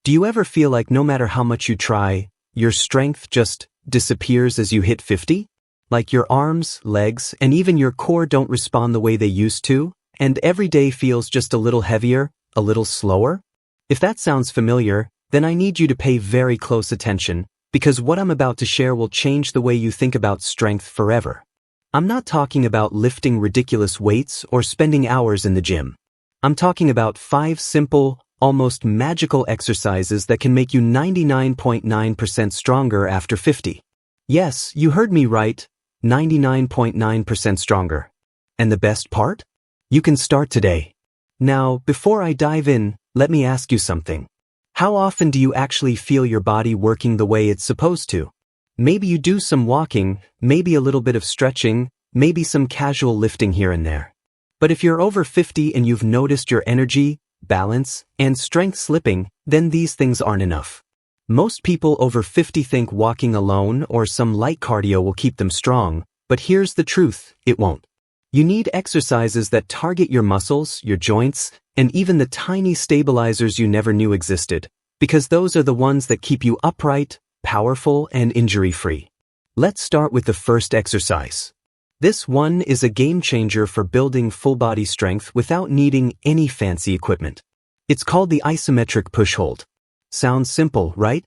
Do you ever feel like no matter how much you try, your strength just disappears as you hit 50? Like your arms, legs, and even your core don't respond the way they used to, and every day feels just a little heavier, a little slower? If that sounds familiar, then I need you to pay very close attention, because what I'm about to share will change the way you think about strength forever. I'm not talking about lifting ridiculous weights or spending hours in the gym. I'm talking about 5 simple, almost magical exercises that can make you 99.9% stronger after 50. Yes, you heard me right, 99.9% stronger. And the best part? You can start today. Now, before I dive in, let me ask you something. How often do you actually feel your body working the way it's supposed to? Maybe you do some walking, maybe a little bit of stretching, maybe some casual lifting here and there. But if you're over 50 and you've noticed your energy, balance, and strength slipping, then these things aren't enough. Most people over 50 think walking alone or some light cardio will keep them strong, but here's the truth, it won't. You need exercises that target your muscles, your joints, and even the tiny stabilizers you never knew existed, because those are the ones that keep you upright, powerful, and injury-free. Let's start with the first exercise. This one is a game changer for building full-body strength without needing any fancy equipment. It's called the isometric push-hold. Sounds simple, right?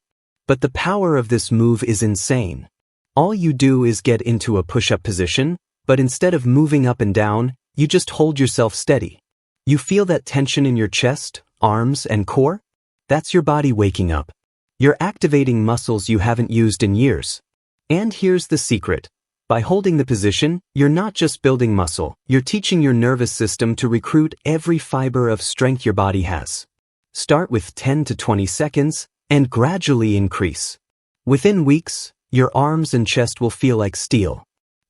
But the power of this move is insane. All you do is get into a push-up position, but instead of moving up and down, you just hold yourself steady. You feel that tension in your chest, arms, and core? That's your body waking up. You're activating muscles you haven't used in years. And here's the secret. By holding the position, you're not just building muscle, you're teaching your nervous system to recruit every fiber of strength your body has. Start with 10 to 20 seconds, and gradually increase. Within weeks, your arms and chest will feel like steel.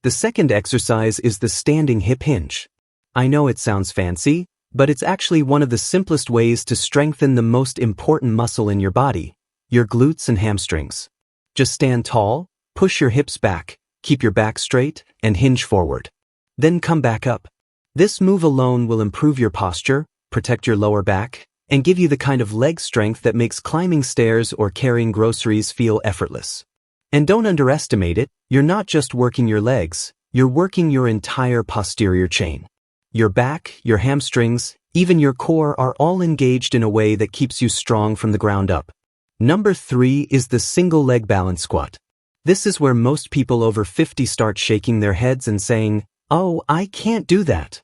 The second exercise is the standing hip hinge. I know it sounds fancy, but it's actually one of the simplest ways to strengthen the most important muscle in your body, your glutes and hamstrings. Just stand tall, push your hips back, keep your back straight, and hinge forward. Then come back up. This move alone will improve your posture, protect your lower back, and give you the kind of leg strength that makes climbing stairs or carrying groceries feel effortless. And don't underestimate it, you're not just working your legs, you're working your entire posterior chain. Your back, your hamstrings, even your core are all engaged in a way that keeps you strong from the ground up. Number 3 is the single leg balance squat. This is where most people over 50 start shaking their heads and saying, "Oh, I can't do that."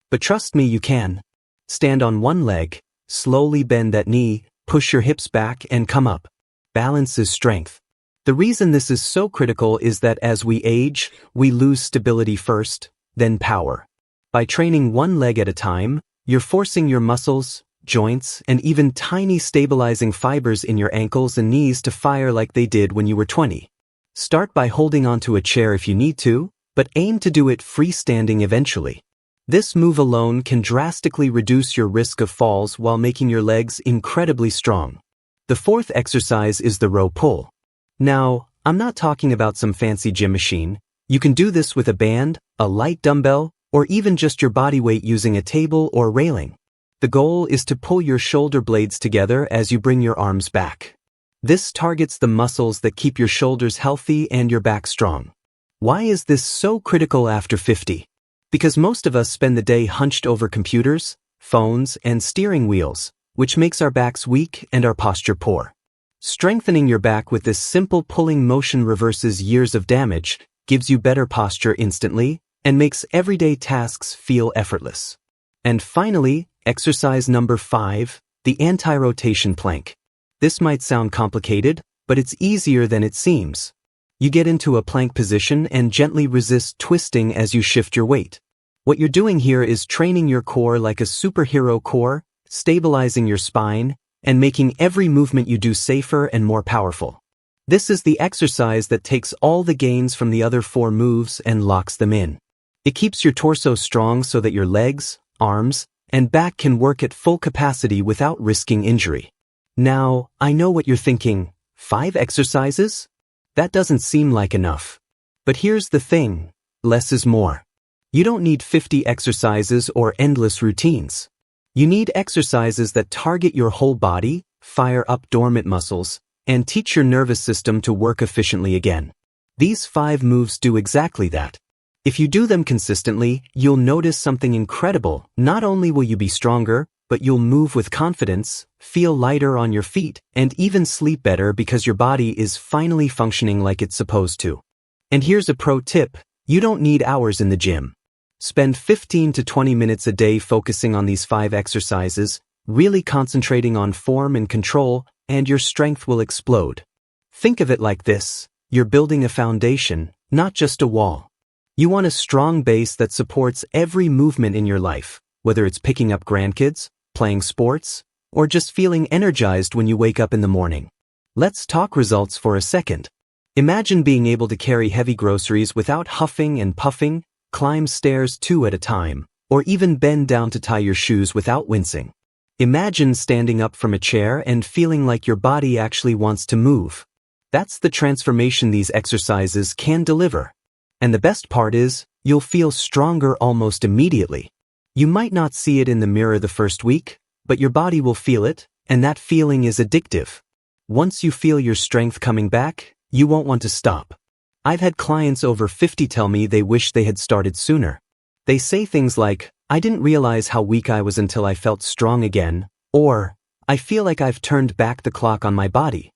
But trust me, you can. Stand on one leg, slowly bend that knee, push your hips back, and come up. Balance is strength. The reason this is so critical is that as we age, we lose stability first, then power. By training one leg at a time, you're forcing your muscles, joints, and even tiny stabilizing fibers in your ankles and knees to fire like they did when you were 20. Start by holding onto a chair if you need to, but aim to do it freestanding eventually. This move alone can drastically reduce your risk of falls while making your legs incredibly strong. The fourth exercise is the row pull. Now, I'm not talking about some fancy gym machine. You can do this with a band, a light dumbbell, or even just your body weight using a table or railing. The goal is to pull your shoulder blades together as you bring your arms back. This targets the muscles that keep your shoulders healthy and your back strong. Why is this so critical after 50? Because most of us spend the day hunched over computers, phones, and steering wheels, which makes our backs weak and our posture poor. Strengthening your back with this simple pulling motion reverses years of damage, gives you better posture instantly, and makes everyday tasks feel effortless. And finally, exercise number 5, the anti-rotation plank. This might sound complicated, but it's easier than it seems. You get into a plank position and gently resist twisting as you shift your weight. What you're doing here is training your core like a superhero core, stabilizing your spine, and making every movement you do safer and more powerful. This is the exercise that takes all the gains from the other 4 moves and locks them in. It keeps your torso strong so that your legs, arms, and back can work at full capacity without risking injury. Now, I know what you're thinking, 5 exercises? That doesn't seem like enough. But here's the thing, less is more. You don't need 50 exercises or endless routines. You need exercises that target your whole body, fire up dormant muscles, and teach your nervous system to work efficiently again. These 5 moves do exactly that. If you do them consistently, you'll notice something incredible. Not only will you be stronger, but you'll move with confidence, feel lighter on your feet, and even sleep better because your body is finally functioning like it's supposed to. And here's a pro tip: you don't need hours in the gym. Spend 15 to 20 minutes a day focusing on these 5 exercises, really concentrating on form and control, and your strength will explode. Think of it like this: you're building a foundation, not just a wall. You want a strong base that supports every movement in your life, whether it's picking up grandkids, playing sports, or just feeling energized when you wake up in the morning. Let's talk results for a second. Imagine being able to carry heavy groceries without huffing and puffing, climb stairs 2 at a time, or even bend down to tie your shoes without wincing. Imagine standing up from a chair and feeling like your body actually wants to move. That's the transformation these exercises can deliver. And the best part is, you'll feel stronger almost immediately. You might not see it in the mirror the first week, but your body will feel it, and that feeling is addictive. Once you feel your strength coming back, you won't want to stop. I've had clients over 50 tell me they wish they had started sooner. They say things like, "I didn't realize how weak I was until I felt strong again," or, "I feel like I've turned back the clock on my body."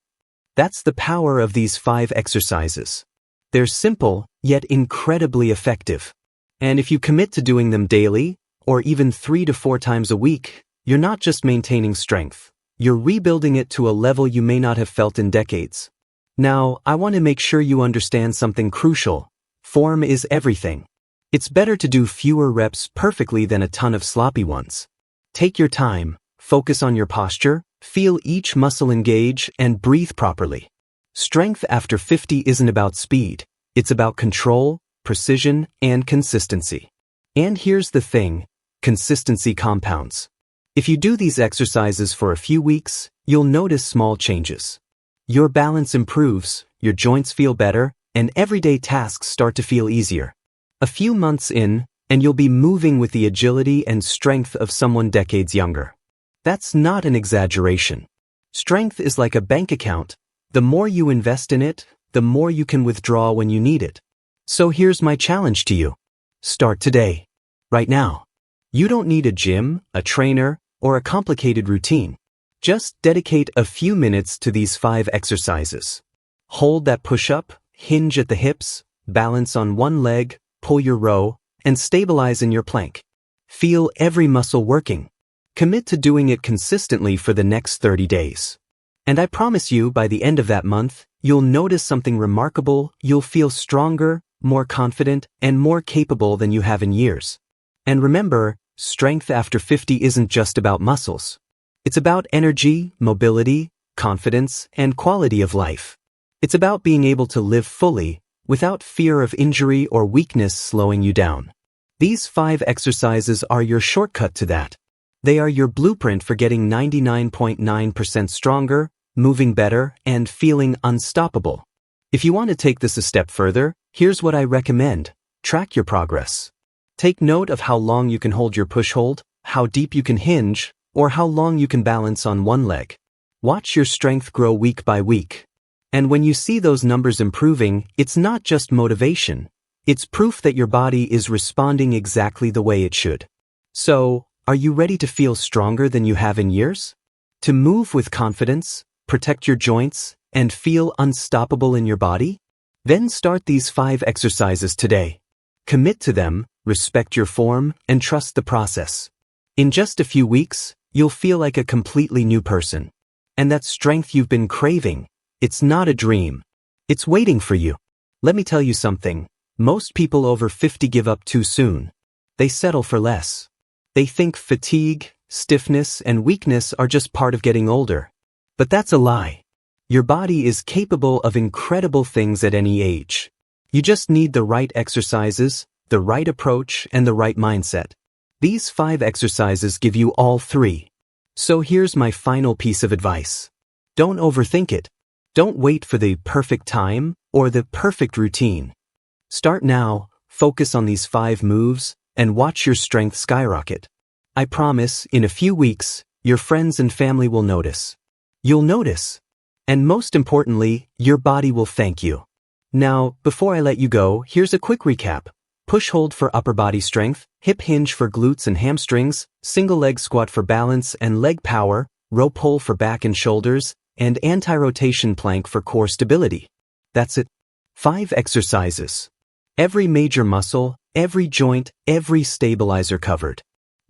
That's the power of these 5 exercises. They're simple, yet incredibly effective. And if you commit to doing them daily, or even 3 to 4 times a week, you're not just maintaining strength, you're rebuilding it to a level you may not have felt in decades. Now, I want to make sure you understand something crucial. Form is everything. It's better to do fewer reps perfectly than a ton of sloppy ones. Take your time, focus on your posture, feel each muscle engage, and breathe properly. Strength after 50 isn't about speed. It's about control, precision, and consistency. And here's the thing: consistency compounds. If you do these exercises for a few weeks, you'll notice small changes. Your balance improves, your joints feel better, and everyday tasks start to feel easier. A few months in, and you'll be moving with the agility and strength of someone decades younger. That's not an exaggeration. Strength is like a bank account. The more you invest in it, the more you can withdraw when you need it. So here's my challenge to you. Start today. Right now. You don't need a gym, a trainer, or a complicated routine. Just dedicate a few minutes to these 5 exercises. Hold that push-up, hinge at the hips, balance on one leg, pull your row, and stabilize in your plank. Feel every muscle working. Commit to doing it consistently for the next 30 days. And I promise you, by the end of that month, you'll notice something remarkable. You'll feel stronger, more confident, and more capable than you have in years. And remember, strength after 50 isn't just about muscles. It's about energy, mobility, confidence, and quality of life. It's about being able to live fully, without fear of injury or weakness slowing you down. These 5 exercises are your shortcut to that. They are your blueprint for getting 99.9% stronger, moving better, and feeling unstoppable. If you want to take this a step further, here's what I recommend. Track your progress. Take note of how long you can hold your push-hold, how deep you can hinge, or how long you can balance on one leg. Watch your strength grow week by week. And when you see those numbers improving, it's not just motivation. It's proof that your body is responding exactly the way it should. So, are you ready to feel stronger than you have in years? To move with confidence, protect your joints, and feel unstoppable in your body? Then start these 5 exercises today. Commit to them, respect your form, and trust the process. In just a few weeks, you'll feel like a completely new person. And that strength you've been craving, it's not a dream. It's waiting for you. Let me tell you something. Most people over 50 give up too soon. They settle for less. They think fatigue, stiffness, and weakness are just part of getting older. But that's a lie. Your body is capable of incredible things at any age. You just need the right exercises, the right approach, and the right mindset. These 5 exercises give you all 3. So here's my final piece of advice. Don't overthink it. Don't wait for the perfect time or the perfect routine. Start now, focus on these 5 moves, and watch your strength skyrocket. I promise, in a few weeks, your friends and family will notice. You'll notice. And most importantly, your body will thank you. Now, before I let you go, here's a quick recap. Push hold for upper body strength, hip hinge for glutes and hamstrings, single leg squat for balance and leg power, row pull for back and shoulders, and anti-rotation plank for core stability. That's it. 5 exercises. Every major muscle, every joint, every stabilizer covered.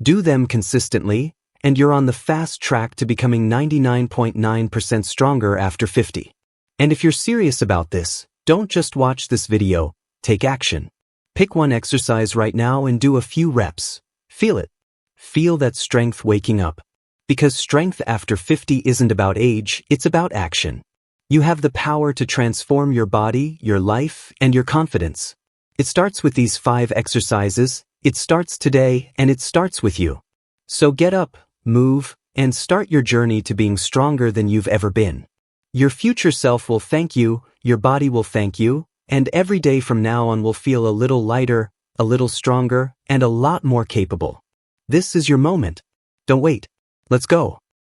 Do them consistently, and you're on the fast track to becoming 99.9% stronger after 50. And if you're serious about this, don't just watch this video, take action. Pick one exercise right now and do a few reps. Feel it. Feel that strength waking up. Because strength after 50 isn't about age, it's about action. You have the power to transform your body, your life, and your confidence. It starts with these 5 exercises, it starts today, and it starts with you. So get up, move, and start your journey to being stronger than you've ever been. Your future self will thank you, your body will thank you, and every day from now on will feel a little lighter, a little stronger, and a lot more capable. This is your moment. Don't wait. Let's go.